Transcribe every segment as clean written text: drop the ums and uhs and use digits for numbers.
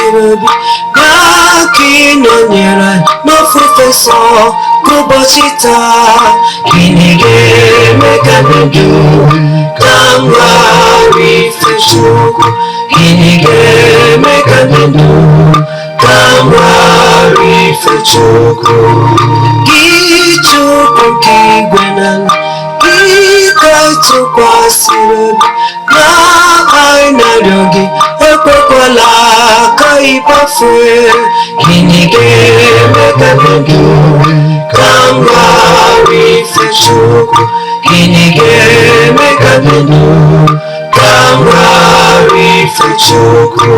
tụkwasịrị obi na ka ị nọnyere n'ofufe nsọ ka ụbọchị taa gịnị ga-eme ka ndụ ka m ghara ife Chukwu gịnị ga-eme ka ndụ ka m ghara ife Chukwu gị Chukwu nke igwe na gị ka tụkwasịrị obi na anyị na-arịọ gị ekwekwala ka ị gbafee gịnị ga-eme ka ndụ ka m ghara ife Chukwu gịnị ga-eme ka ndụ ka m ghara ife Chukwu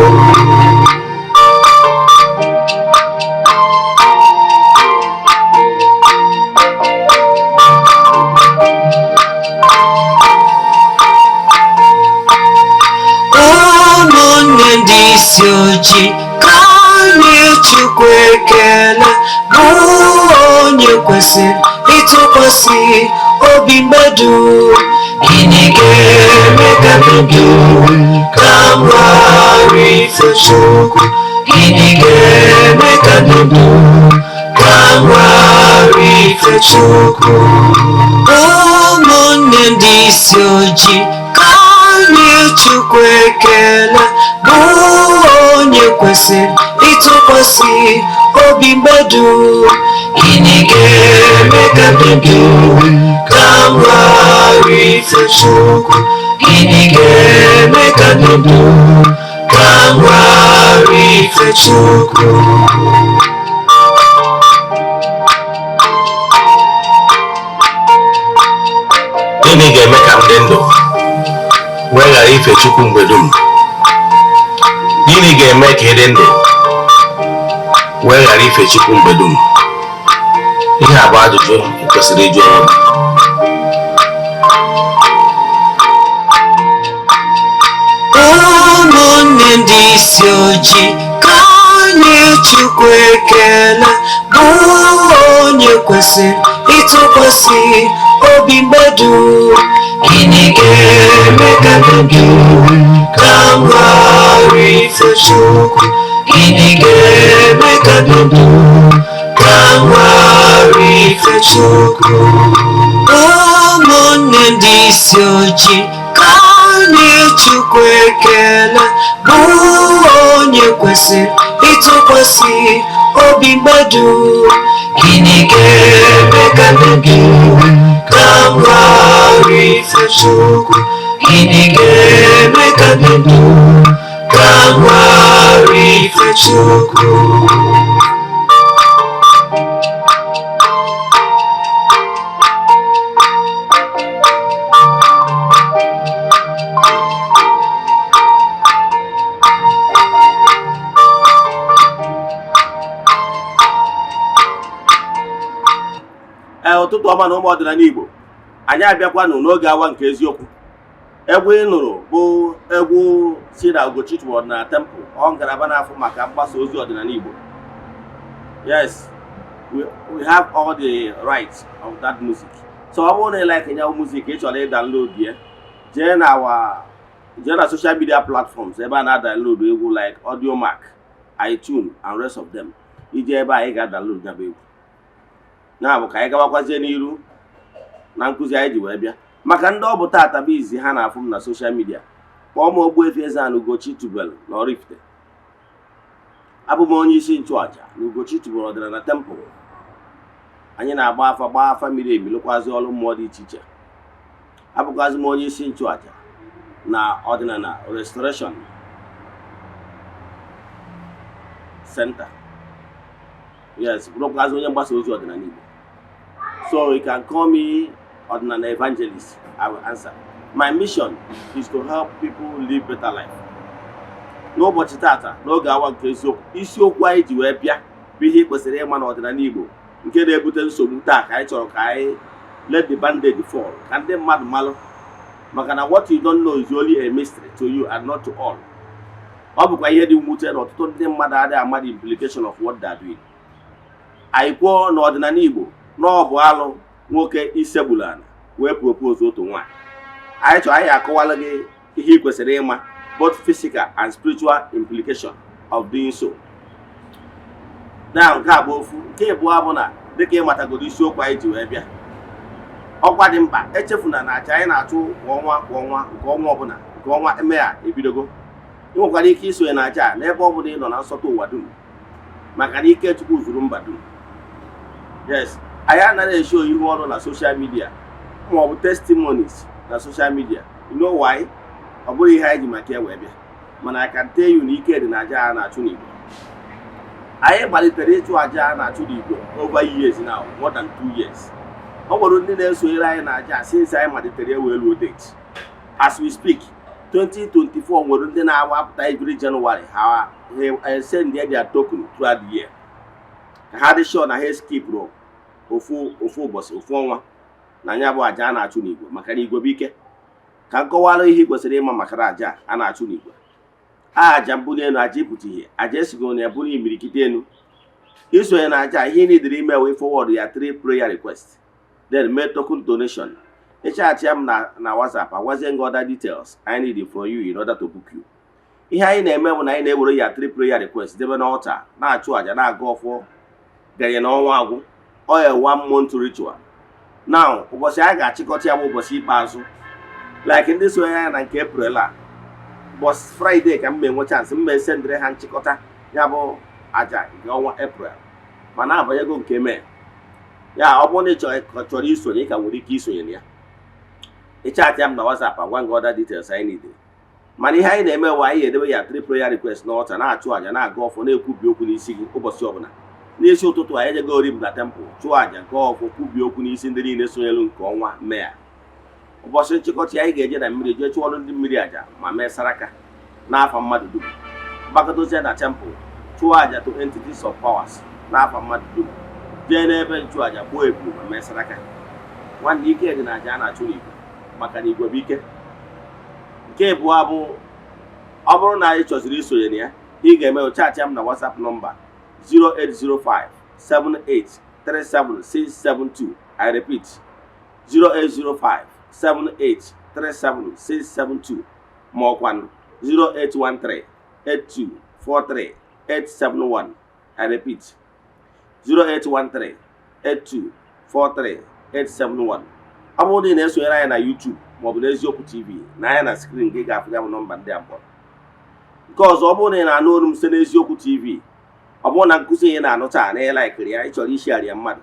ndị isi ojii ka anyị Chukwu ekele bụ onye kwesịrị ịtụkwasị obi mmadụ gịnị ga-eme ka ndụ ka m ghara ife Chukwu gịnị ga-eme ka ndụ ka m ghara ife Chukwu ụmụnne ndị isi ojii ka anyị Chukwu ekele bụ onye kwesịrị ịtụkwasị obi mmadụ gịnị ga-eme ka ndụ ka m ghara ife Chukwu gịnị ga-eme ka ndụ ka m ghara ife Chukwu gịnị ga-eme ka m dị ndụ wee ghara ife Chukwu mgbe dum gịnị ga-eme ka ị dị ndụ wee ghara ife Chukwu mgbe dum ihe a bụ ajụjụ kwesịrị ịjụ onwe ụmụnne ndị isi ojii ka anyị Chukwu ekele bụ onye kwesịrị ịtụkwasị obi mmadụ gịnị ga-eme ka ndụ ka m ghara ife Chukwu gịnị ga-eme ka ndụ ka m ghara ife Chukwu ụmụnne ndị isi ojii ka anyị Chukwu ekele bụ onye kwesịrị ịtụkwasị obi mmadụ gịnị ga-eme ka ndụ ka m ghara ife Chukwu gịnị ga-eme ka ndụ ka m ghara ife Chukwu ụtụtụ ọma na ụmụ ọdịnala Igbo anyị abịakwanụ n'oge awa nke eziokwu egwu ị nụrụ bụ egwu si na Ugochitubelu ọdịnala temple ọ ngalaba na-afụ maka mgbasa ozi ọdịnala Igbo. Yes, we have all the rights of that music. So ọ bụrụ na ị like nyawu music ị chọrọ download ya jee na social media platforms ebe a na-download egwu like Audiomack, iTunes and rest of them ije ebe a ị ga-download ya bụ egwu na bụ ka anyị gawakwazie n'iru na nkụzi anyị ji wee bịa maka ndị ọ bụ tata bụ izi ha na-afụ m na social media kpọọ m Ogbuefi Eze-Ana Ugochitubelu na oraifite abụ m onye isi nchụaja na Ugochitubelu ọdịnala temple anyị na-agba afa miri emi lụkwazi ọrụ mmụọ dị iche iche abụkwazi m onye isi nchụaja na ọdịnala restoration center. Yes, bụrụkwazi onye mgbasa ozi ọdịnala Igbo. So you can call me Ordinary Evangelist. I will answer. My mission is to help people live better life. N'ụbọchị tata n'oge awa nke eziokwu isiokwu anyị ji wee bịa bụ ihe kwesịrị ịma n'ọdịnala Igbo nke na-ebute nsogbu taa ka anyị chọrọ ka anyị let the bandage fall ka ndị mmadụ malụ maka na what you don't know is only a mystery to you and not to all. Ọ bụkwa ihe dị mwute na ọtụtụ ndị mmadụ adịghị ama the implication of what they are doing. Anyị kwuo n'ọdịnala Igbo na ọ bụ alụ nwoke isegburu ala wee propose otu nwaanyị. Anyị chọrọ anyị akọwala gị ihe ị kwesịrị ịma both physical and spiritual implication of doing so. Na nke a bụ ofu. Nke abụọ bụ na dịka ịmatagoro isiokwu anyị ji wee bịa, ọkwa dị mkpa echefuna na aja anyị na-achụ kwa ọnwa nke ọnwa ọbụla nke ọnwa eme a ebidogo. Ị nwekwara ike isonye na aja n'ebe ọ bụla ị nọ na nsọtụ ụwa dum, maka na ike Chukwu zuru mba dum. Yes, anyị anaghị eshi ihu ọrụ na social media ma ọ bụ testimonies na social media. You know why? Ọ bụrụ ihe anyị ji maka wee bịa, mana I can tell you na ike dị na aja a na-achụ n'Igbo. Anyị malitere ịchụ aja a na-achụ n'Igbo over years now, more than 2 years. Ọ nwere ndị na-esonyere anyị na aja since anyị malitere wee ruo date. As we speak, 2024 nwere ndị na-awapụta every January ha send their token throughout the year. Ha dị sure na ha skipụrụ ofu ụbọchị ofu ọnwa na anya bụ aja a na-achụ n'Igbo, maka na Igbo bụ ike. Ka nkọwara ihe kwesịrị ịma maka aja a na-achụ n'Igbo. Aja mbuli elu, aja ịpụta ihe, aja esigo na eburu imirikiti elu. Isonye na aja, ihe niile ime wee forward ya 3 prayer requests, then make token donation. Chat m na WhatsApp, agwazie gị other details I need from you in order to book you. Ihe anyị na-eme bụ na anyị na-ewere ya 3 prayer requests debe n'altar, na-achụ aja, na-aga ọfọ ganye n'ọnwa agwụ. Ọ ya 1 month ritual. Now, ụbọchị a ga-achịkọta ya bụ ụbọchị ikpeazụ, like ndị sonye ya na nke April a, ụbọchị Friday ka m enwe chance m sendịrị ha nchịkọta ya bụ aja nke ọnwa April, ma na-abanyego nke Mee. Ya ọ bụrụ na ị chọrọ isonye, ị ka nwere ike isonye na ya. Chat m na WhatsApp, agwa gị other details anyị need. Mana ihe anyị na-eme wa anyị edebe ya 3 prayer requests n'altar, na-achụ aja, na-aga ọfọ, na-ekwubi okwu n'isi gị ụbọchị ọbụla. N'isi ụtụtụ anyị ejego orib na temple, chụọ aja nke ọfọ, kwubi okwu n'isi ndị niile sonyelu nke ọnwa Mee. Ụbọchị nchịkọta anyị ga-eje na mmiri jee chụọrụ ndị mmiri aja ma mee saraka n'afa mmadụ dum. Gbakọtazie na temple, chụọ aja to entities of powers n'afa mmadụ dum. Jee n'ebe nchụ aja gbuo ebu ma mee saraka. Nwanne, ike dị na aja a na-achụ n'Igbo, maka na Igbo bụ ike. Nke abụọ bụ, ọ bụrụ na anyị chọziri isonye na ya, ị ga-eme chat m na WhatsApp nọmba 0805 7837672. I repeat, 0805 7837672, ma ọkwanụ 0813 8243 871. I repeat, 0813 8243 871. Ọ bụrụ na ị na-esonyere anyị na YouTube maọbụ na Eziokwu TV, na anya na screen gị ga-afụ ya bụ nọmba ndị abụọ. Nke ọzọ, ọ bụrụ na ị na-anụ olu m site na Eziokwu TV, ọ bụrụ na nkụzi ị na-anụ taa na ịlaikiri ya, ị chọrọ ishare ya mmadụ,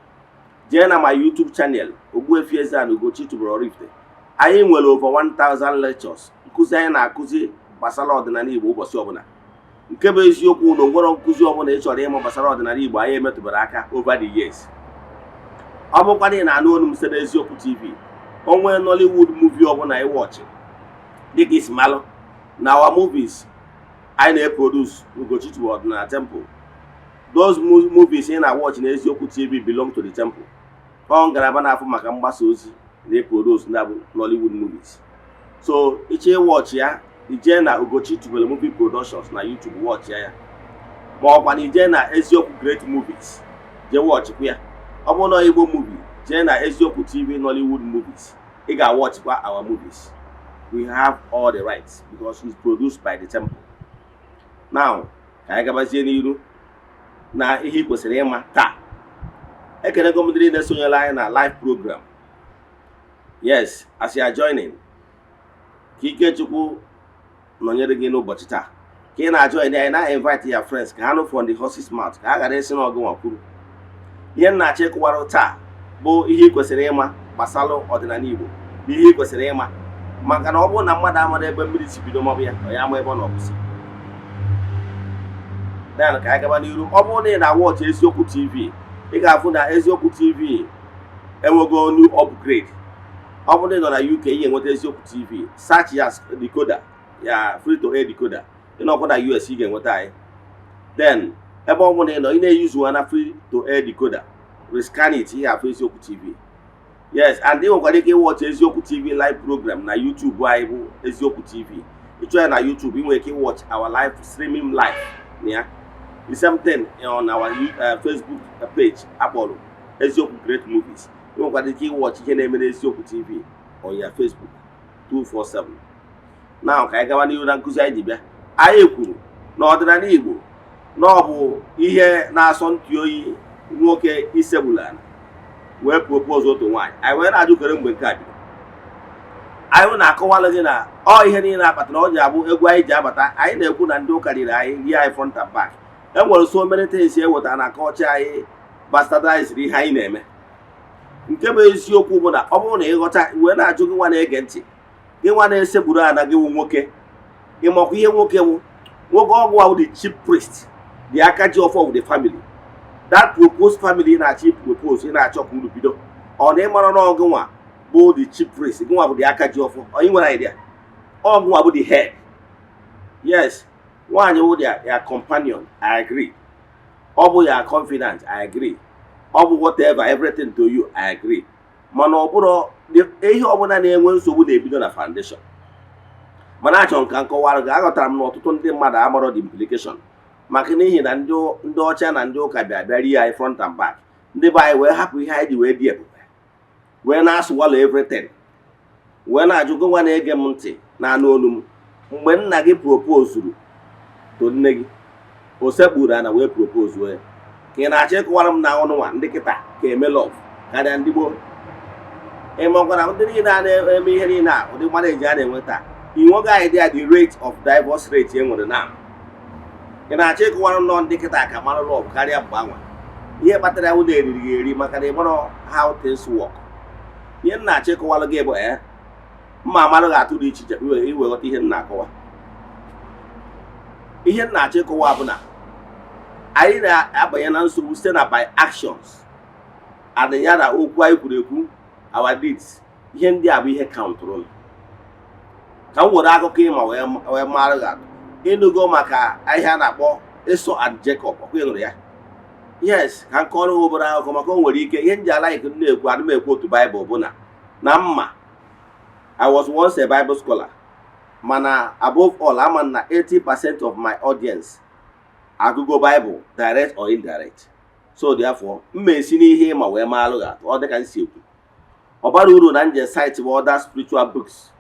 jee na my YouTube channel Ogbuefi Eze-Ana ugochitubelu oraifite. Anyị nwere over 1000 lectures, nkụzi anyị na-akụzi gbasara ọdịnala Igbo ụbọchị ọbụla. Nke bụ eziokwu na onwere nkụzi ọbụla ị chọrọ ịma gbasara ọdịnala Igbo anyị emetụbara aka over the years. Ọ bụkwa na ị na-anụ olu m site na Eziokwu TV, onwe Nollywood movie ọbụla ị watch dịka isimalụ na our movies anyị na-eproduce ugochitubelu ọdịnala temple. Those movies ị na-watch na Eziokwu TV belong to the temple. Ọ ngalaba na-afụ maka mgbasa ozi na-eproduce na Nollywood movies. So iche watch ya, ije na Ugochitubelu movie productions na YouTube watch ya, ma ọkwa na ije na Eziokwu great movies je watch kwa ya. Ọ bụrụ na Igbo movie, jee na Eziokwu TV Nollywood movies, ị ga-watch kwa our movies. We have all the rights because it's produced by the temple. Now, ka anyị gabazie n'iru na ihe kwesịrị ịma taa. Ekene gọmdịrị na-esonyela anyị na live program. Yes, as you are joining, ka ike Chukwu nọnyere gị n'ụbọchị taa. Ka ị na-join anyị, na-invite your friends ka ha nụ from the horse's mouth, ka ha ghara isi n'ọgụ nwa kwuru. Ihe na-achọ ịkụwarụ taa bụ ihe ị kwesịrị ịma gbasara ọdịnala Igbo, bụ ihe ị kwesịrị ịma, maka na ọ bụrụ na mmadụ amara ebe mmiri si bido maọbụ ya, ọ ya ama ebe ọ na-ọkwụsị. Dan ka anyị gaba n'iru. Ọ bụrụ na ị na-watch Eziokwu TV, ị ga-afụ na Eziokwu TV enwego new upgrade. Ọ bụrụ na ị nọ na UK, ị ga-enweta Eziokwu TV, search ya decoder, ya free to air decoder. Ị nọkwa na US, ị ga-enweta anyị. Then ebe ọ bụrụ na ị nọ, ị na-eyuzu na free to air decoder, rescan it, ị ga-afụ Eziokwu TV. Yes, and ị nwekwara ike watch Eziokwu TV live program na YouTube anyị bụ Eziokwu TV. Ị chọọ ya na YouTube, ị nwere ike watch our live streaming live ya. The same thing on our Facebook page, akpọrọ Eziokwu Great Movies. You nwekwara ike watch ihe na-eme na Eziokwu TV on your Facebook 247. Now ka anyị gawa n'ihu na nkụzi anyị ji bịa. Anyị kwuru na ọdịnala Igbo na ọ bụ ihe na-asọ ntị oyi nwoke isegbula wee propose otu nwaanyị. Anyị wee na-ajụ kere mgbe nke a bido. Anyị na-akọwalụ gị na ọ ihe niile akpatara ọ ji abụ egwu anyị ji abata. Anyị na-ekwu na ndị ụka riri anyị rie anyị front and back. E nwere so many things eweta na kọlcha anyị bastardized ihe anyị na-eme. Nke bụ eziokwu bụ na ọ bụrụ na ịghọta wee na-ajụ gị nwa na-ege ntị, gị nwa na-esegburu ana gị wụ nwoke, ịmakwa ihe nwoke wụ nwoke ọgwụ ahụ the chief priest, the aka ji ọfọ of the family. That proposed family na-achọ propose ị na-achọ ka unu bido. Ọ na ịmara na ọgụ nwa bụ the chief priest, gị nwa bụ the aka ji ọfọ. Onye nwere idea? Ọgụ nwa bụ the head. Yes, nwaanyị wụ ya companion, I agree. Ọ bụ ya confidant, I agree. Ọ bụ whatever, everything to you, I agree. Mana ọ bụrụ ihe ọbụla na-enwe nsogbu na-ebido na foundation. Mana achọrọ nka nkọwara gị, aghọtara m na ọtụtụ ndị mmadụ amarọ the implication. Maka n'ihi na ndị ọcha na ndị ụka bịa rie anyị front and back. Ndị be anyị wee hapụ ihe anyị ji wee dị ebube, wee na-asụwalụ everything, wee na-ajụ gị nwa na-ege m ntị na anụ olu m. Mgbe nna gị proposuru to nne gị, o sekpuru ana wee propose wee, ka ị na-achọ ịkọwara m na ọnụ nwa ndị kịta ka eme love karịa ndị gboo. Ịmakwana ndị niile a na-eme ihe niile a ụdị marriage a na-enwe taa, inweghị idea the rate of divorce rate e nwere na. Ị na-achọ ịkọwara m nọ ndị kịta ka mara love karịa mgbe anwa. Ihe kpatara ya na eriri eri maka na ịmara how things work. Ihe m na-achọ ịkọwara gị bụ mma amarụ ga-atụ dị iche iche iweghọta ihe m na-akọwa. Ihe m na-achọ ịkọwa bụ na anyị na-abanye na nsogbu site na by actions and ya na okwu anyị kwuru ekwu, our deeds. Ihe ndị a bụ ihe kaụntụrụ. Ka m were akụkọ ịma wee mara gị atụ. Ịnụgo maka ahịa na-akpọ Esau and Jacob, ọkwa ịnụrụ ya? Yes, ka m kọrọ obere akụkọ maka o nwere ike ihe nji ala ike na-ekwu adị m ekwu otu Bible bụ na mma. I was once a Bible scholar, mana above all ama na 80% of my audience agụgo Bible direct or indirect. So therefore mma esi n'ihe ma wee maalụ ga ọ dịka nsi ekwu. Ọ bara uru na nje site bụ other spiritual books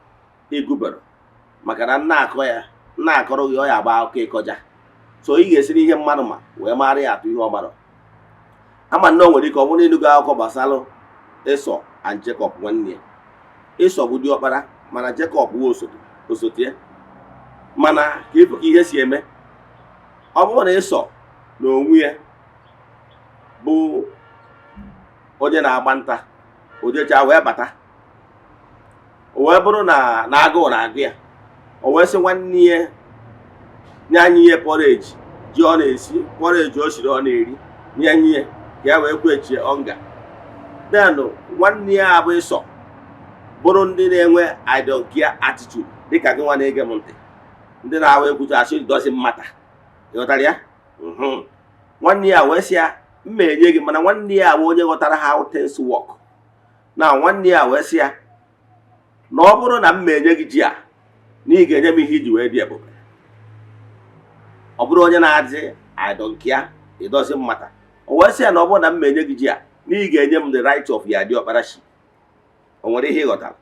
igubere maka na nna akọrọ gị ọ ya agba akụkọ ịkọja. So ị ga-esi n'ihe mmadụ ma wee mara ya atụ ihe ọ gbara. Ama na o nwere ike ọ bụrụ ịnụgo akụkọ gbasara Esau and Jacob nwanne ya. Esau bụ diọkpara mana Jacob bụ osote ya. Mana ka ịfụ ka ihe si eme, ọ bụrụ na Esau na onwe ya bụ onye na-agba nta, o jecha wee bata, o wee bụrụ na agụụ na-agụ ya, o wee sị nwanne ya nye anyị ihe porridge ji ọ na-esi, porridge o siri ọ na-eri, nye anyị ya ka ya wee kwechie ọnga. Then nwanne ya abụ Esau bụrụ ndị na-enwe I don't care attitude dịka gị nwa na-ege m ntị, ndị na-awa ekwucha asị dozi mmata. Ịghọtara ya? Nwanne ya wee sị ya mma enye gị, mana nwanne ya bụ onye ghọtara how things work. Na nwanne ya wee sị ya na ọ bụrụ na mma enye gị ji a na ị ga-enye m ihe iji wee dị ebube. Ọ bụrụ onye na-adị I don't care ịdozi mmata, o wee sị ya na ọ bụrụ na mma enye gị ji a na ị ga-enye m the right of ya diọkpara shi. O nwere ihe ịghọtara?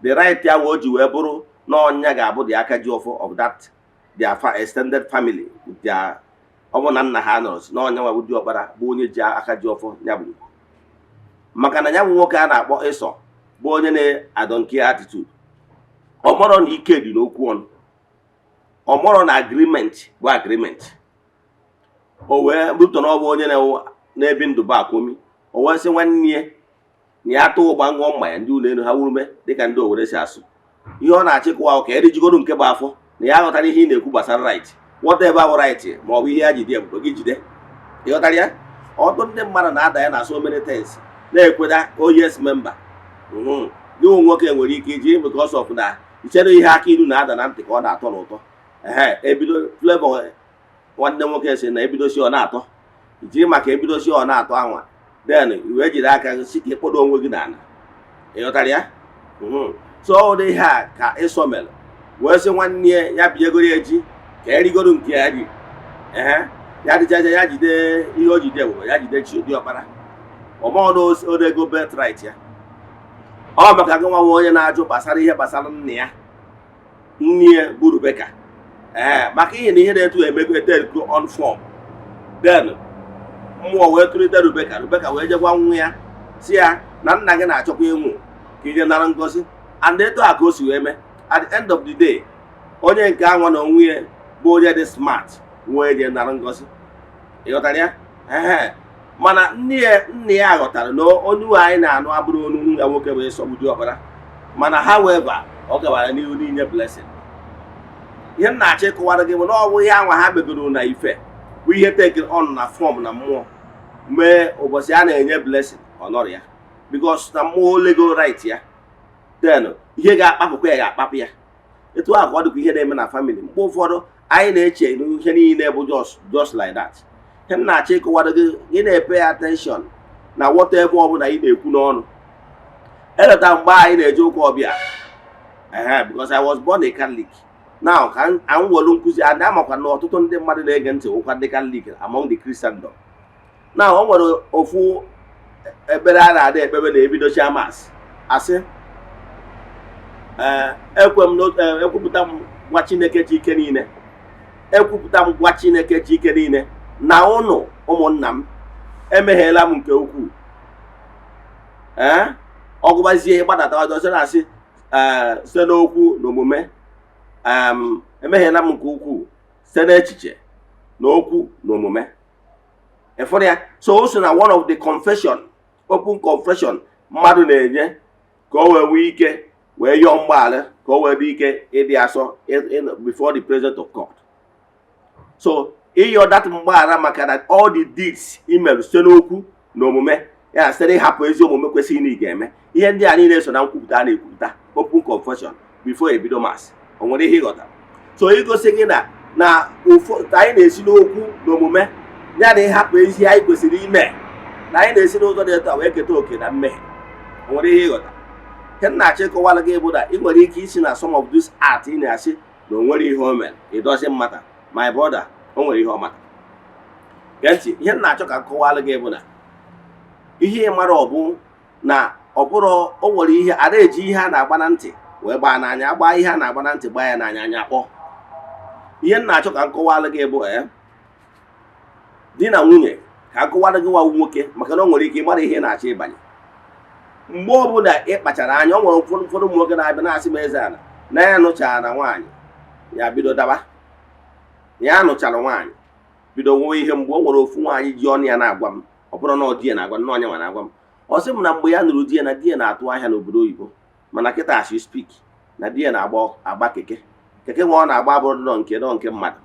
The right ya o ji wee bụrụ na ọnya ga-abụ the aka ji ọfọ of that their extended family. Ọ bụ na nna ha nọrọ na ọnya nwa bụ diọkpara bụ onye ji aka ji ọfọ ya bụ. Maka na ya bụ nwoke a na-akpọ Esau bụ onye na I don't care attitude. Ọ mọrọ na ike dị n'okwu ọnụ, ọ mọrọ na agreement bụ agreement. O wee bụtọ na ọ bụ onye na-ebi ndụ bụ akwomi. O wee sị nwanne ya na ya tụọ ụgba ṅụọ mmanya ndị ụlọ elu ha wurume dịka ndị Owere si asụ. Ihe ọ na-achịkwa ka erijigoro nke bụ afọ na ya ghọtara ihe ị na-ekwu gbasara right, whatever bụ right ma ọ bụ ihe ya jide ebube gị jide. Ịghọtara ya? Ọtụtụ ndị mmadụ na-ada ya na so many things na-ekweda yes member. Gị nwoke nwere ike iji because of na ichere ihe aka ilu na-ada na ntị ka ọ na-atọ n'ụtọ. Ebido flavor nwanne nwoke si na ebidosi ọ na-atọ, ijiri maka ebidosi ọ na-atọ anwa then iwe jiri aka si ka ịkpọdo onwe gị n'ala. Ịghọtara ya? So ọ dị ha ka Esau mere wee sị nwanne ya binyegoro eji ka erigoro nke ya ji. Ya dịchaja ya jide ihe o jide ebube, ya jide chi diọkpara. Ọmọdụ odego birthright ya. Ọ maka gị nwa onye na-ajụ gbasara ihe gbasara nne ya, nne ya bụ Rebeka. Maka ihe na ihe na-etu emego eterugo on form then mmụọ wee tụrụte Rebeka wee jegwa nwa ya si ya na nna gị na-achọkwa ịnwụ ka ije nara ngozi. And etu a ka o si wee mee. At the end of the day, onye nke anwa na onwe ya bụ onye dị smart wee je nara ngozi. Ịghọtara ya? Mana nne ya ghọtara na onye uwe anyị na-anụ abụrụ onu ya nwoke wee sọgbudu ọbara. Mana however, ọ gawara n'ihu n'inye blessing. Ihe m na-achọ ịkọwara gị bụ na ọ bụ ihe anwa ha megoro na ife bụ ihe take on na form na mmụọ. Mgbe ụbọchị a na-enye blessing ọ nọrọ ya because na mmụọ lego right ya, then ihe ga-akpapụkwa ya ga-akpapụ ya. Etu a ka ọ dịkwa ihe na-eme na family. Mgbe ụfọdụ anyị na-eche ihe niile bụ just like that. Ihe m na-achọ ịkọwara gị na-epe attention na whatever ọ bụla ị na-ekwu n'ọnụ. Eleta mgbe anyị na-eje ụka ọbịa because I was born a Catholic. Now ka m welu nkụzi ada makwa na ọtụtụ ndị mmadụ na-ege ntị ụkwa ndị Catholic among the Christendom. Now o nwere ofu ekpere a na-ada ekpebe na-ebidocha mas asị ekwupụta m gwa Chineke ji ike niile, ekwupụta m gwa Chineke ji ike niile na ụnụ ụmụnna m emeghela m nke ukwuu. Ọgụbazie gbadata ọzọ na-asị site n'okwu na omume emeghela m nke ukwuu site n'echiche na okwu na omume. Efọrọ ya, so o so na one of the confession, open confession mmadụ na-enye ka o wee nwee ike wee yọọ mgbaghara ka o wee dị ike ịdị asọ before the presence of God. So ịyọ that mgbaghara maka that all the deeds imerụ site n'okwu na omume ya site ịhapụ ezi omume kwesịrị na ị ga-eme. Ihe ndị a niile so na nkwupụta na-ekwupụta open confession before ebido mass. O nwere ihe ịghọta. So igosi gị na ụfọdụ anyị na-esi n'okwu na omume ya na ịhapụ ezi anyị kwesịrị ime na anyị na-esi n'ụzọ dị etu a wee keta oke na mmehie. O nwere ihe ịghọta. Ihe m na-achọ ịkọwara gị bụ na ị nwere ike isi na some of this art ị na-asị na o nwere ihe o mere. It doesn't matter. My brother, o nwere ihe ọ mata. Gee ntị, ihe m na-achọ ka nkọwara gị bụ na ihe mara ọ bụ na ọ bụrụ o nwere ihe a na-eji ihe a na-agba na ntị wee gbaa n'anya, agba ihe a na-agba na ntị gbaa ya n'anya anya kpọọ. Ihe m na-achọ ka nkọwara gị bụ di na nwunye ka nkọwara gị nwa nwoke maka na o nwere ike ịmara ihe na-achọ ịbanye. Mgbe ọbụla ị kpachara anya, o nwere ụfọdụ ụmụ nwoke na-abịa na-asị m Eze-Ana na ya nụchara na nwaanyị ya bido daba, ya nụchara nwaanyị bido nwewe ihe mgbe o nwere ofu nwaanyị ji ọnụ ya na-agwa m, ọ bụrụ na ọ di ya na-agwa m, onye nwa na-agwa m. Ọ sị m na mgbe ya nụrụ di ya na di ya na-atụ ahịa n'obodo oyibo, mana kịta as you speak na di ya na-agba keke nwa ọ na-agba abụrụ nke mmadụ.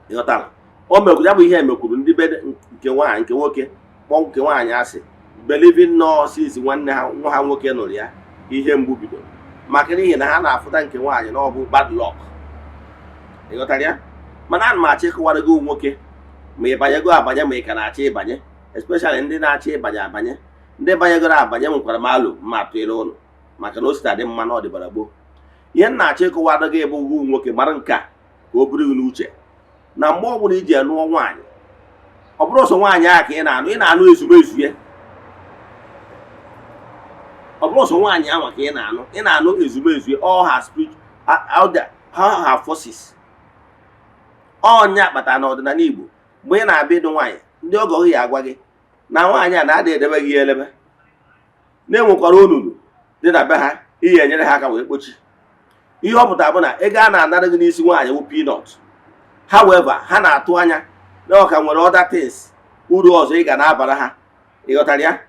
Ịghọtara? O mekwuru ya bụ ihe emekwuru ndị be nke nwaanyị nke nwoke kpọọ nke nwaanyị asị believing nọọsụ nwanne ha nwa ha nwoke nụrụ ya ihe mgbu bidoro maka n'ihi na ha na-afụta nke nwaanyị na ọ bụ bad luck. Ịghọtara ya? Mana ana m achọ ịkọwara gị nwoke ma ị banyego abanye ma ị ka na-achọ ịbanye, especially ndị na-achọ ịbanye abanye. Ndị banyegoro abanye nwekwara m alụ ma atụere ụlọ maka na o sita dị mma na ọdịbara gboo. Ihe m na-achọ ịkọwara gị bụ ugwu nwoke mara nke a ka o buru gị n'uche na mgbe ọ bụla iji anụọ nwaanyị, ọ bụrụ ọsọ nwaanyị ahụ ka ị na-anụ ezumezu ya. Ọ bụrụ ọsọ nwaanyị ahụ ka ị na-anụ ezumezu ya, all her spirit her forces. Ọnya kpatara na ọdịnala Igbo mgbe ị na-abịa ịdụ nwaanyị, ndị ọgọ gị ya agwa gị na nwaanyị a na-adị edebe gị elebe, na-enwekwara onunu dị na be ha iyi enyere ha aka wee kpochi. Ihe ọ pụtara bụ na ego a na-anara gị n'isi nwaanyị bụ peanut. However, ha na-atụ anya na ọ ka nwere other things uru ọzọ ị ga na-abara ha. Ịghọtara ya?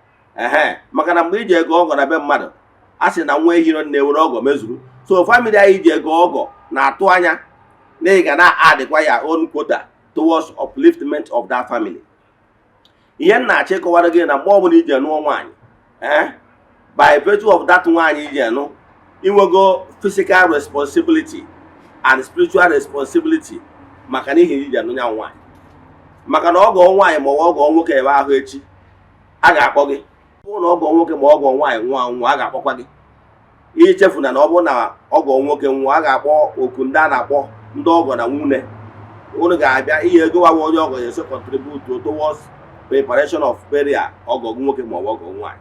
Maka na mgbe iji ego ọgọ na be mmadụ, a sị na nwa ehiro na-ewere ọgọ mezuru. So family anyị ji ego ọgọ na-atụ anya na ị ga na-adịkwa ya own quota towards upliftment of that family. Ihe m na-achọ ịkọwara gị na mgbe ọbụla iji anụọ nwaanyị, by virtue of that nwaanyị iji anụ, inwego physical responsibility and spiritual responsibility maka n'ihi iji anụ ya nwaanyị. Maka na ọgọ nwaanyị ma ọgọ nwoke ebe ahụ echi a ga-akpọ gị. Ọ bụrụ na ọgọ nwoke ma ọgọ nwaanyị nwa a ga-akpọkwa gị. Ihe chefuna na ọ bụrụ na ọgọ nwoke nwa a ga-akpọ oku ndị a na-akpọ ndị ọgọ na nwunye. Unu ga-abịa ihe ego wawa onye ọgọ ya so contribute towards preparation of burial ọgọ nwoke ma ọgọ nwaanyị.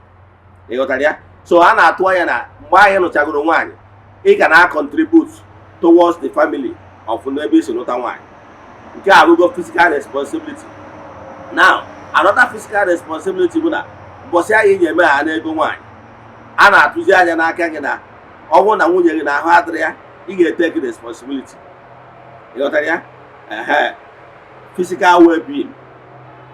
Ịghọtara ya? So a na-atụ anya na mgbe anyị nụchagoro nwaanyị, ị ga na-contribute towards the family of n'ebe isi nụta nwaanyị. Nke a bụgo physical responsibility Now, another physical responsibility bụ na mbọsị anyị ji eme ha n'ego nwaanyị, a na-atụzi anya n'aka gị na ọ bụrụ na nwunye gị na ahụ adịrị ya, ị ga-eteki responsibility. Ịghọtara ya? Physical well-being,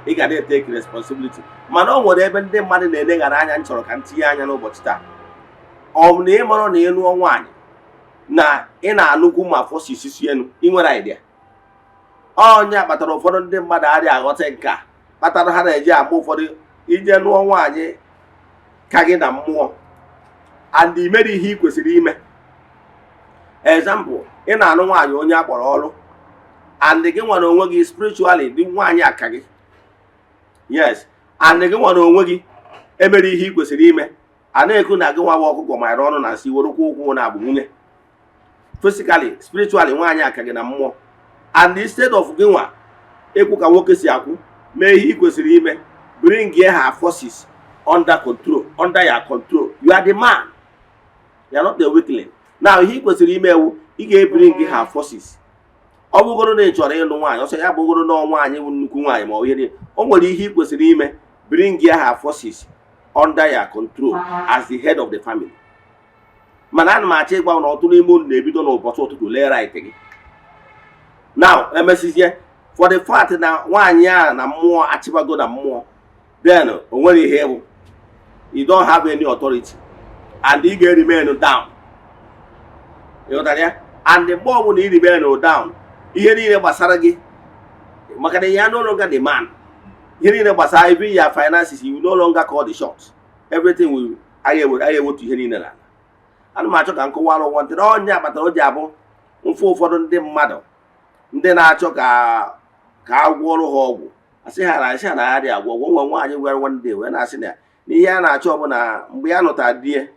ị ga na-eteki responsibility. Mana o nwere ebe ndị mmadụ na-eleghara anya, nchọrọ ka m tinye anya n'ụbọchị taa. Ọ bụ na ị mara na ị lụọ nwaanyị na ị na-anụkwu ma forces si enu, ị nwere idea. Onye kpatara ụfọdụ ndị mmadụ adịghị aghọta nke a, kpatara ha na-eji agba ụfọdụ ije lụọ nwaanyị ka gị na mmụọ and imere ihe ị kwesịrị ime. Example, ị na-anụ nwaanyị onye akpọrọ ọrụ and gị nwere onwe gị spiritually dị nwaanyị aka gị. Yes, and gị nwere onwe gị emere ihe ị kwesịrị ime, a na-ekwu na gị nwa bụ ọkụkọ mara ọnụ na nsị werụkwa ụkwụ na abụ nwunye. Physically, spiritually, nwaanyị aka gị na mmụọ. And instead of gị nwa ekwu ka nwoke si akwụ, mee ihe ị kwesịrị ime, bring her forces under control, under your control. You are the man, you are not the weakling. Now ihe ị kwesịrị ime ewu, ị ga-ebring her forces. Ọ bụgoro na ị chọrọ ịlụ nwaanyị, ọsọ ya bụgoro na nwaanyị bụ nnukwu nwaanyị ma ọ ihe, o nwere ihe ị kwesịrị ime, bring her forces under your control as the head of the family. Mana ana m achọ ịgwa na ọtụtụ n'ime unu na-ebido n'ụbọchị ụtụtụ lee right gị. Now emesizie for the fact na nwaanyị a na mmụọ achịbago na mmụọ, then o nwere ihe bụ you don't have any authority and ị ga-remain down. Ịghọtara ya? And mgbe ọ bụla ị remain down, ihe niile gbasara gị, maka na ya no longer the man. Ihe niile gbasara even your finances, you no longer call the shots. Everything will ayewotu ihe niile na. Ana m achọ ka nkọwara ụwa ntị na onye akpatara o ji abụ mfe ụfọdụ ndị mmadụ ndị na-achọ ka a gwọọrụ ha ọgwụ, asị ha na ya dị agwọ ọgwụ. Nwe nwaanyị gwara nwanne wee na-asị na ihe a na-achọ bụ na mgbe ya nụtara di ya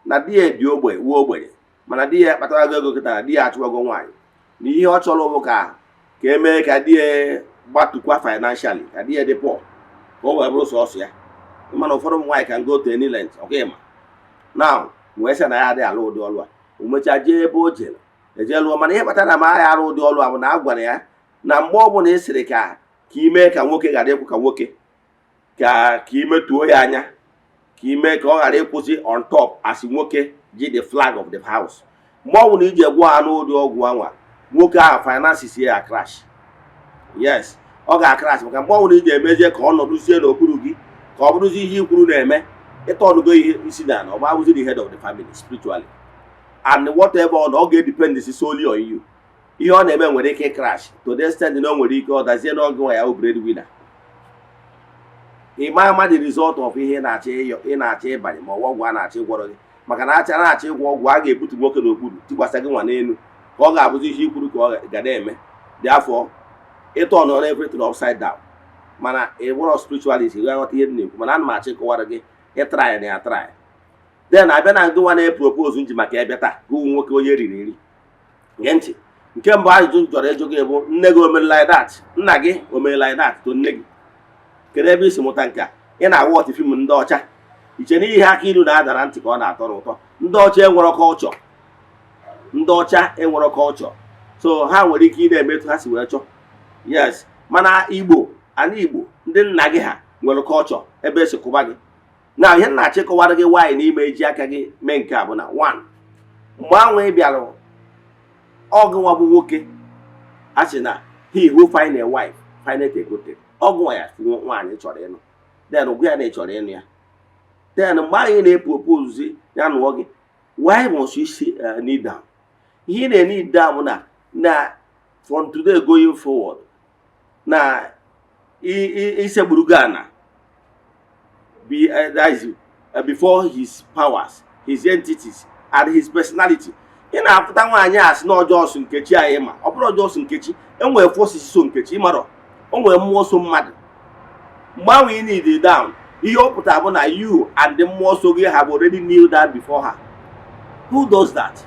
na di ya dị ogbenye mana di ya kpatara ego kịta na di ya achụwago nwaanyị, na ihe ọ chọrọ bụ ka emee ka di ya gbatukwa financially, ka di ya dị poor, ka o wee bụrụ sọsọ ya. Mana ụfọdụ ụmụ nwaanyị can go to any length, okay ma. Now wee sị na ya adịghị alụ ụdị ọlụ a, o mechaa jee ebe o jere eje lụọ. Mana ihe kpatara na ma ya arụ ụdị ọlụ a bụ na a gwara ya na mgbe ọ bụla ị sịrị ka ime ka nwoke ghara ịkwụ ka nwoke, ka imetuo ya anya, ka ime ka ọ ghara ịkwụsị on top as nwoke ji the flag of the house. Mgbe ọ bụla iji egwu ha n'ụdị ọgwụ anwa, nwoke ahụ finances ya crash. Yes, ọ ga-akrash maka mgbe ọ bụla iji emezie ka ọ nọdụzie n'okpuru gị, ka ọ bụrụzi ihe ikwuru na-eme, ịta ọnụgo ihe isi na ọ gbabụzi the head of the family spiritually. And whatever ọ ga-edepend solely on you. Ihe ọ na-eme nwere ike crash to the extent na o nwere ike ọ dazie n'oge nwa ya breadwinner. Ị ma ama the result of ihe ị na-achọ ịbanye ma ọgwụ a na-achọ ịgwọrọ gị, maka na na-achọ ịgwọ ọgwụ a ga-ebutu nwoke n'okpuru tikwasị gị nwa n'elu, ka ọ ga-abụzi ihe ikwuru ka ọ ga na-eme. Therefore, ịtọ ọnọrọ everything upside down. Mana ị bụrụ spiritualist ị ga-aghọta ihe dị na-ekwu, mana ana m achọ ịkọwara gị ịtry na ya try. Then abịa na ndị nwa na-epropose nji maka ebe taa gị nwoke onye riri nri. Gee ntị, nke mbụ ajụjụ chọrọ ịjụ gị bụ nne gị o mere like that, nna gị o mere like that to nne gị. Kedu ebe isi mụta nke a? Ị na-awụ ọtị fim ndị ọcha, iche na ihe aka ilu na-adara ntị ka ọ na-atọ n'ụtọ. Ndị ọcha enwere culture, ndị ọcha enwere culture, so ha nwere ike ị na-emetụ ha si wee chọọ. Yes, mana Igbo, ana Igbo ndị nna gị ha nwere culture ebe esi kụba gị. Na ihe na-achọ ịkọwara gị nwaanyị n'ime eji aka gị mee nke a bụ na 1, mgbe ahụ ị bịara ọgụ nwa bụ nwoke, a sị na he who find a wife findeth a good thing. Ọgụ nwa ya nwaanyị chọrọ ịnụ, then ụgwọ ya na-echọrọ ịnụ ya. Then mgbe anyị na-epropose ya nụọ gị, why must you kneel down? Ihe na-kneel down na from today going forward na isegburu gị ana before his powers, his entities and his personality. Ị na-apụta nwaanyị asị na ọjọọ so Nkechi anyị ma ọ bụrụ ọjọọ so Nkechi, enwere forces so Nkechi ịmarọ, o nwere mmụọ so mmadụ. Mgbe ahụ ị need down, ihe ọ pụtara bụ na you and the mmụọ so gị have already kneeled down before her. Who does that?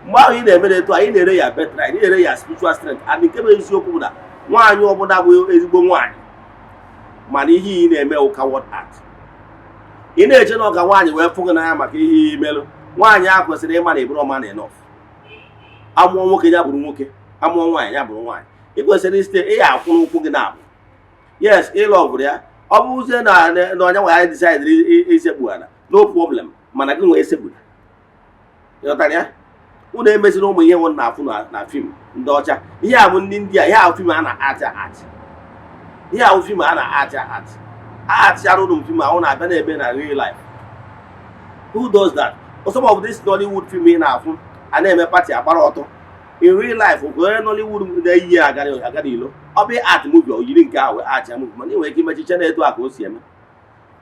Mgbe ahụ ị na-eme etu a, ị na-ere ya birthright, ị na-ere ya spiritual strength. And nke bụ eziokwu bụ na nwaanyị ọbụla bụ ezigbo nwaanyị mana ihe ị na-eme ụka coward act. Ị na-eche na ọga nwaanyị wee fụgị n'anya maka ihe imelụ. Nwaanyị a kwesịrị ịma na ịbụrụ ọma na enough. Amụọ nwoke ya bụrụ nwoke, amụọ nwaanyị ya bụrụ nwaanyị. Ị kwesịrị site ịya akwụ n'ụkwụ gị na-abụ. yes, ịlọvụrụ ya. Ọ bụzie na onye nwe ya decide isekpu ala, no problem, mana gị nwee esekpu. Ịghọtara ya? Unu emezina ụmụ ihe nwụ na-afụ na fim ndị ọcha. Ihe a bụ ndị India, ihe ahụ fim a na-atị atị. Ihe ahụ fim a na-atị atị. Atịchara ụnụ fim ahụ na-abịa na-eme na real life. Who does that? Some of this Nollywood film ị na-afụ a na-eme pati agbara ọtọ. In real life, onye Nollywood na-eyi agara ilo. Ọ bụ art movie o yiri nke ahụ art movie, mana ị nwere ike imechiche na-etu a ka o si eme.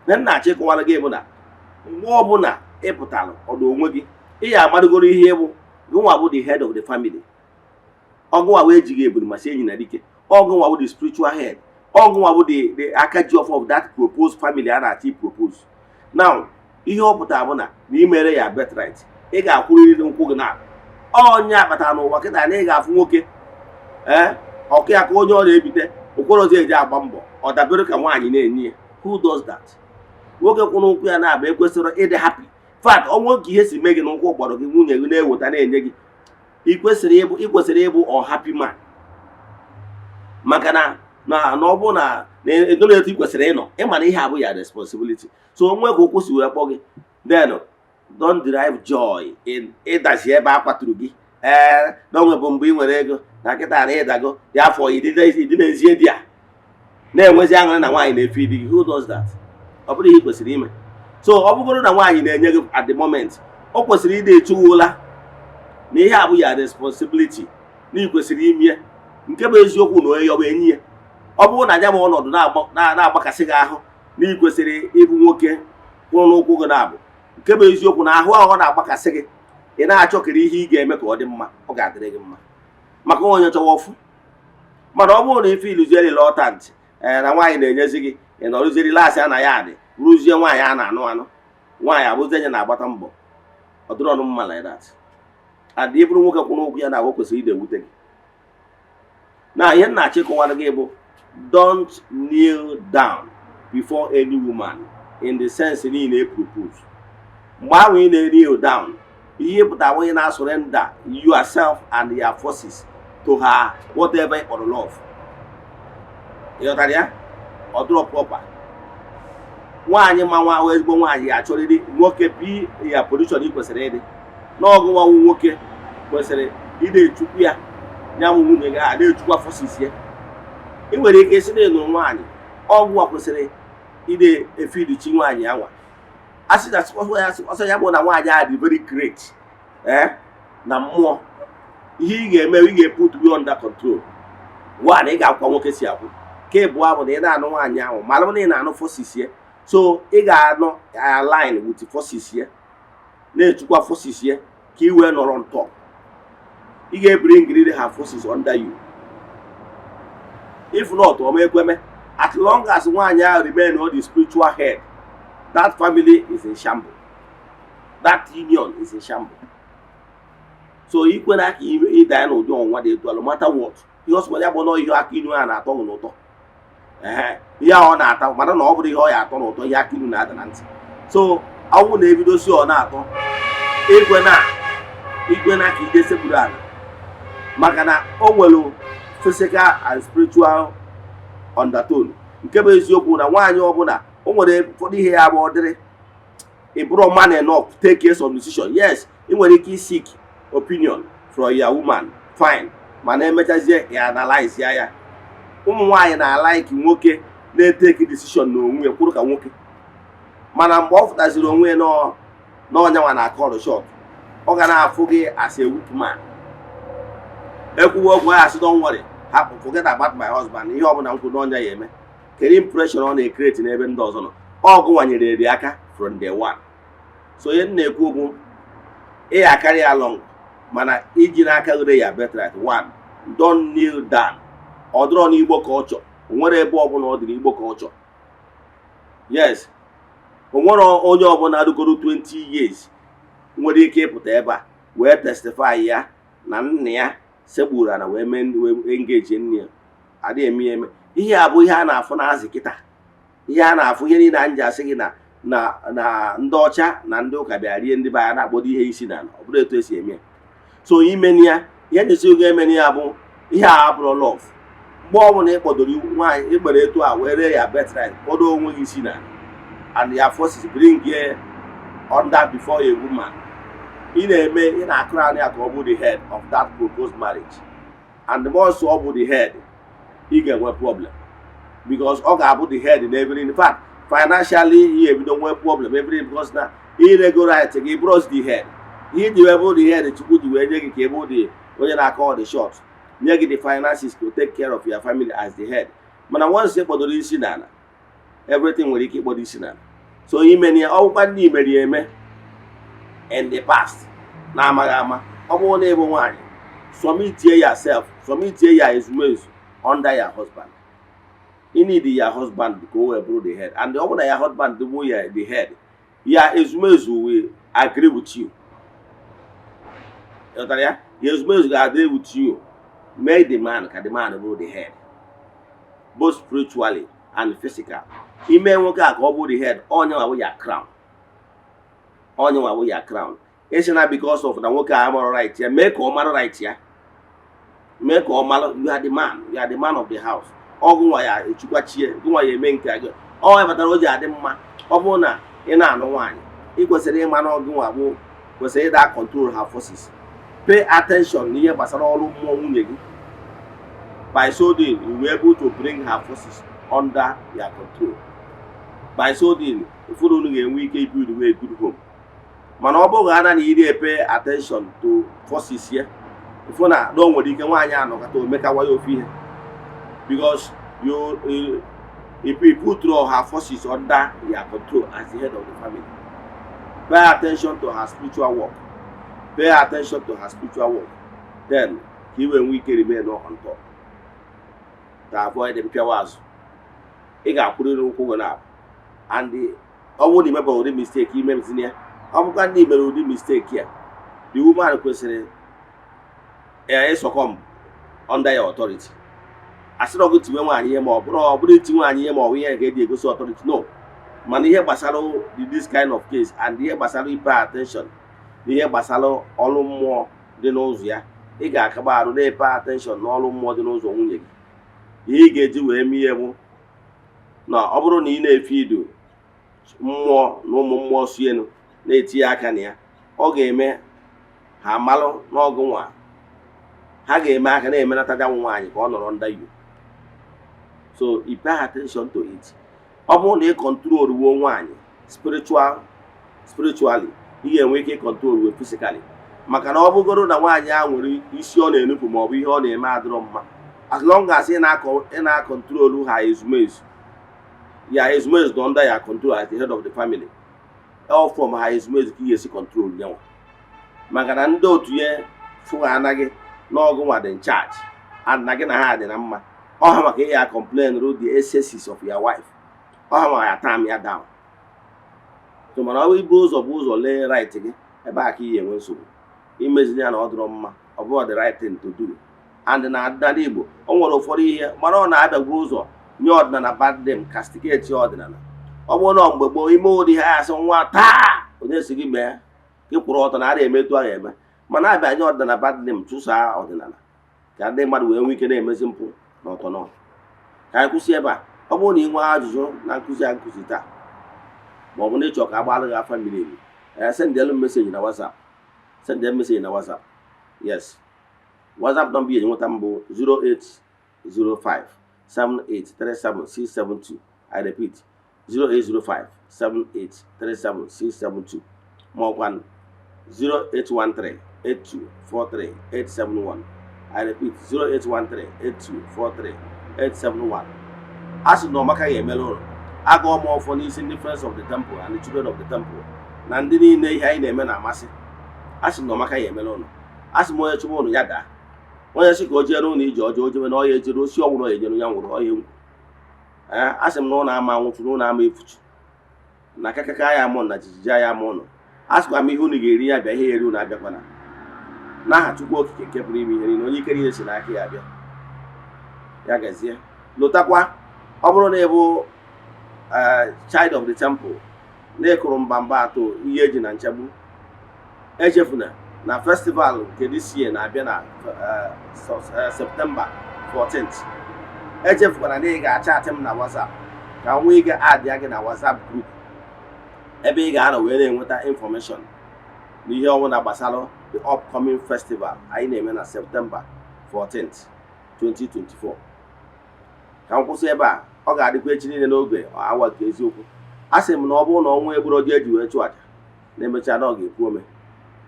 Na nna achọ ịkọwara gị bụ na mgbe ọbụla ị pụtara ọdụ onwe gị, ị ya amadogoro ihe bụ gụnwa bụ the head of the family. Ọgụnwa wee ejighị ebulu masị enyi na dike. Ọgụnwa bụ the spiritual head. Ọgụnwa bụ the aka ji of that proposed family a na-achọ propose. Now, ihe ọ pụtara bụ na imere ya birthright, ị ga-akwụrịrị nkwụ gị na onye akpatara n'ụwa kịta na ị ga-afụ nwoke ọkụ ya ka onye ọ na-ebite okporozi eji agba mbọ ọ dabere ka nwaanyị na-enye ya. Who does that? Nwoke kwụ n'ụkwụ ya na-abụ ekwesịrị ịdị happy. Fact, ọnwụ ka ihe si mee gị n'ụkwụ gbọrọ gị nwunye gị na-eweta na-enye gị, ị kwesịrị ịbụ ọ happy man. Maka na ọ bụ na edo etu ị kwesịrị ịnọ, ịma na ihe abụ ya responsibility. So onwe ka okwu si wee kpọ gị, then don't derive joy in ịdazi ebe a kwaturu gị. Na onwe bụ mgbe ị nwere ego na kịta na ịdago ya afọ ịdị n'ezie di a na-enwezi aṅụrị na nwaanyị na-efe di gị. Who does that? Ọ bụrụ ihe ị kwesịrị ime. So ọ bụgoro na nwaanyị na-enye gị at the moment, o kwesịrị ịdị echuwa ụla na ihe abụ ya responsibility na ị kwesịrị ime nke bụ eziokwu na onye ọbụ enyi ya. Ọ bụrụ na anya ma ọnọdụ na-agbakasị gị ahụ na ị kwesịrị ịbụ nwoke kwụrụ n'ụkwụ gị na-abụ nke bụ eziokwu na ahụ ahụ na-agbakasị gị, ị na-achọkiri ihe ị ga-eme ka ọ dị mma, ọ ga-adịrị gị mma maka onye chọwa ọfụ. Mana ọ bụrụ na ife iluzieri lọtant na nwaanyị na-enyezi gị, ị nọrụzieri lasị a na ya adị rụzie nwaanyị a na-anụ anụ, nwaanyị abụzi enye na-agbata mbọ, ọ dịrị ọnụ mma like that. Adị ịbụrụ nwoke kwụrụ ụkwụ ya na ahụ kwesịrị ide ewute gị. Na ihe nna achị kọwara gị bụ don't kneel down before any woman in the sense niile propose. Mgbe ahụ ị na-kneel down, ihe pụtara onye na-surrender yourself and your forces to her whatever or love. Ịghọtara ya? Ọ dịrọ proper. Nwaanyị ma nwa ahụ ezigbo nwaanyị achọrịrị nwoke bi ya position ị kwesịrị ịdị. N'ọgụ nwa nwoke kwesịrị ịdị echukwu ya nyanwụ nwunye gị a na-echukwa forces ya. Ị nwere ike isi na-enụ nwaanyị ọgwụ kwesịrị ịdị efidichi nwaanyị anwa. Asị na ọsọ ya bụ na nwaanyị a dị very great na mmụọ. Ihe ị ga-eme, ị ga-put you under control. One, ị ga-akwa nwoke si akwụ. Nke abụọ bụ na ị na-anụ nwaanyị ahụ mara na ị na-anụ forces ya. So ị ga-anọ align with the forces ya, na-echukwa forces ya ka ị wee nọrọ on top. Ị ga-bring her forces under you. If not, ọ ma ekweme, as long as nwaanyị ahụ remain on the spiritual head, that family is in shambles. That union is in shambles. So ikwe na aka ịda n'ụdị ọnwa dị etu, no matter what. Ihe ọsọ ya bụ na ihe aka inu a na-atọ n'ụtọ. Ihe ọ na-ata mana na ọ bụrụ ihe ọ ya atọ n'ụtọ, ihe aka inu na-ada na ntị. So ọnwụ na-ebidosi ọ na-atọ, ikwe na ka ide sepụrụ ala, maka na o nwere physical and spiritual undertone. Nke bụ eziokwu na nwaanyị ọbụla o nwere ụfọdụ ihe ya bụ ọ dịrị ịbụrụ man enough to take some decision. Yes, ị nwere ike seek opinion from your woman, fine, mana emechazie ya analyze ya. Ụmụ nwaanyị na-alike nwoke na-etake decision n'onwe ya kwuru ka nwoke, mana mgbe ọ fụtaziri onwe ya n'ọnyanwa na call shot, ọ ga na-afụ gị as a weak man. Ekwuwe okwu ya asị don't worry, forget about my husband, ihe ọbụla m kwuru n'ọnya ya eme. Kedu impression ọ na-ekreti n'ebe ndị ọzọ nọ? Ọgụ nwanyere eri aka from day one. So ihe na-ekwu bụ ị ya carry along, mana iji n'aka ghere ya birthright. One, don't kneel down. Ọ dịrọ n'Igbo culture, o nwere ebe ọbụla ọ dị n'Igbo culture. Yes, o nwere onye ọbụla rugoro 20 years nwere ike ịpụta ebe a wee testify ya na nna ya segburu ana wee engage nne ya. Adịghị eme eme. Ihe a bụ ihe a na-afụ na azị kịta. Ihe a na-afụ ihe niile anyị asị gị na ndị ọcha na ndị ụka bịa rie ndị be ya na-akpọdo ihe isi na ọ bụrụ etu esi eme. So imeni ya, ihe njesi oge emeni ya bụ ihe a abụrụ love. mgbe ọbụla ị kpọdoro nwaanyị ikpere etu a wee ree ya birthright kpọdo onwe gị isi na and your forces bring you under before a woman, ị na-eme ị na-akụrụ anya ya ka ọ bụ the head of that proposed marriage, and the more so ọ bụ the head ị ga-enwe problem because ọ ga-abụ the head in everything. In fact, financially ị ebido nwee problem everything because na irego right gị bros the head, ihe ji wee bụ the head chukwu ji wee nye gị ka ị bụ the onye na-akọ the short, nye gị the finances to take care of your family as the head. Mana once ị kpọdoro isi n'ala, everything nwere ike ịkpọdo isi n'ala. So ime ya ọgwụkwa ndị imeri eme in the past na amaghị ama, ọ bụrụ na ịbụ nwaanyị submit yourself, submit your ezumezu under your husband. You need your husband to go and the head, and the other your husband to move the head. Your ezumezu will agree with you. Your ezumezu will agree with you. Make the man move the head, both spiritually and physical. He may work out over the head on your crown. On your crown. It's not because of the worker I'm all right here. Make all matter right here. Make all matter. You are the man. You are the man of the house. All go why you watch here. Go why you make it. All ever told you are the man. Obona in no one. It was a man or go was say that control her forces. Pay attention near Basaro more. By so doing, you were able to bring her forces under your control. By so doing, if you don't get weak, you build a good home. Manobo Ghana need to pay attention to forces here. If you don't want to make a way of here, because if you put through her forces under your control as the head of the family, pay attention to her spiritual work. Pay attention to her spiritual work. Then he will weak remain on top. To avoid the powers. He got put it on and the only member of the mistake he made in here. I'm going to do the mistake here. The woman question is succumb under your authority. I said, go to one year more, bro, but 1 year more, we get the authority. No, man, here Basalo did this kind of case, and here Basalo pay attention. Here Basalo all more than knows ya. He got about they pay attention, all more than knows only. He get you a mere. Now, Obron in a feed more, no more seeing. Na-eti aka na ya, ọ ga-eme ha malụ n'ọgụ nwa, ha ga-eme aka na-emenata da nwaanyị ka ọ nọrọ under you. So you pay attention to it. Ọ bụrụ na ị control ruo nwaanyị spiritually, ị ga-enwe ike control ruo physically. Maka na ọ bụgoro na nwaanyị a nwere isi ọ na-enupụ ma ọ bụ ihe ọ na-eme adịrọ mma, as long as ị na-control ha ezumezu, ya ezumezu dị under your control as the head of the family. All from her ezumezu ka ị control nyanwa. Maka na ndị otu ya fụrụ anaghị n'ọgụ nwa dị in charge, and na gị na ha dị na mma. Ọ ha maka ya complain through the excesses of your wife. Ọ ha maka ya tam ya down. So mana ọ bụ ụzọ lee right gị, ebe a ka ị enwe nsogbu. Imezili ya na ọ dịrọ mma, ọ bụrụ the right thing to do. And na ọdịnala Igbo, o nwere ụfọdụ ihe mana ọ na-abịagbu ụzọ nye ọdịnala bad name, castigate ọdịnala. Ọ bụrụ na mgbe gboo ime ụdị ha asị nwa taa onye si gị mee ka kwụrụ ọtọ na a na-emetụ ahụ eme, mana abịa nye ọdịnala bad name chụsaa ọdịnala ka ndị mmadụ wee nwee ike na-emezi mpụ na ọtọnọ. Ka anyị kwụsị ebe a. Ọ bụrụ na ị nwee ajụjụ na nkụzi taa, ma ọ bụ na ịchọ ka agbalị gị afa mmiri emi, send them message na WhatsApp. Send them message na WhatsApp. Yes. WhatsApp number yi nweta mbụ 0805 7837672. I repeat, 0805 7837672. More one 0813 8243 871. I repeat, 0813 8243 871. As you know, maka ya emelo. I go more for this in difference of the temple and the children of the temple. Nandini ne ihe anyị na-eme na amasị. As you know, maka ya emelo. As mo ya chumo no yada. Onye si ka o jere ụlọ ije ọjọọ ojebe na ọya ejere osi ọgwụrụ ejere ya nwụrụ ọya egwu. Asị m na ọ na-ama anwụtụ na ọ na-ama efuchu. Na kakaka ya amụ na jijiji ya amụ ụlọ. Asịkwa m ihe unu ga-eri ya bịa ihe eri unu abịakwana. N'aha Chukwu okike nke pụrụ ime ihe niile, onye ike niile si n'aka ya abịa. Ya gazie. Lụtakwa, ọ bụrụ na ị bụ child of the temple, na-ekụrụ mbamba atọ ihe eji na nchegbu, echefuna na festival nke this year na-abịa na September 14th. echefukwana na ị ga-achatị m na WhatsApp ka m nwee ike add ya gị na WhatsApp group ebe ị ga-anọ wee na-enweta information n'ihe ọbụla gbasara the upcoming festival anyị na-eme na September 14th 2024. ka m kwụsị ebe a. Ọ ga-adịkwa echi niile n'oge awa nke eziokwu. A sị m na ọ bụrụ na ọnwa egburu ọjị eji wee chụọ aja na-emecha na ọ ga-ekwu ome.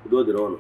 Udo dịrị ụnụ.